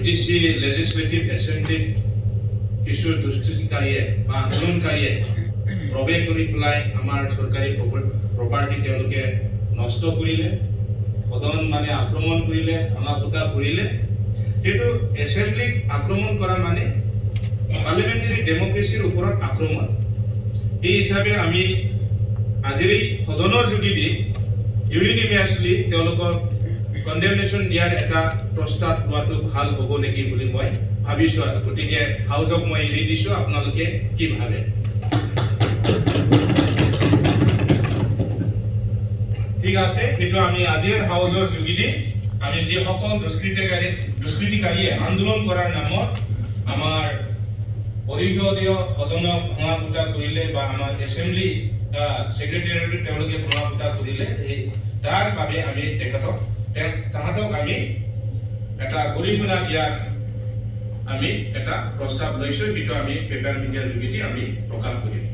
UTC Legislative Assembly কিছু দুষ্কৃতিকাৰীয়ে বা আন্দোলনকাৰীয়ে প্ৰৱেশ কৰি পেলাই আমাৰ চৰকাৰী প্ৰপাৰ্টি তেওঁলোকে নষ্ট কৰিলে, সদন মানে আক্ৰমণ কৰিলে, ভাঙা-ফুটা কৰিলে। সেইটো এছেম্বলিক আক্ৰমণ কৰা মানে পাৰ্লিমেণ্টাৰী ডেমক্ৰেচিৰ ওপৰত আক্ৰমণ। এই হিচাপে আমি আজিৰ এই সদনৰ যোগেদি ইউনিনিমাছলি তেওঁলোকৰ কণ্ডেমনেশ্যন দিয়াৰ এটা প্ৰস্তাৱ লোৱাটো ভাল হ'ব নেকি বুলি মই ভাবিছোঁ। আৰু গতিকে হাউচক মই এৰি দিছোঁ, আপোনালোকে কি ভাবে? ঠিক আছে, সেইটো আমি আজিৰ হাউচৰ যোগেদি আমি যিসকল দুষ্কৃতিকাৰীয়ে আন্দোলন কৰাৰ নামত আমাৰ পৰিষদীয় সদনক ভাঙা-ফুটা কৰিলে বা আমাৰ এছেম্বলি ছেক্ৰেটেৰিয়েটত তেওঁলোকে ভাঙা-ফুটা কৰিলে, তাৰ বাবে আমি তাহাঁতক আমি এটা গৰিহণা দিয়াৰ আমি এটা প্ৰস্তাৱ লৈছোঁ। সেইটো আমি পেপাৰ মিডিয়াৰ যোগেদি আমি প্ৰকাশ কৰিম।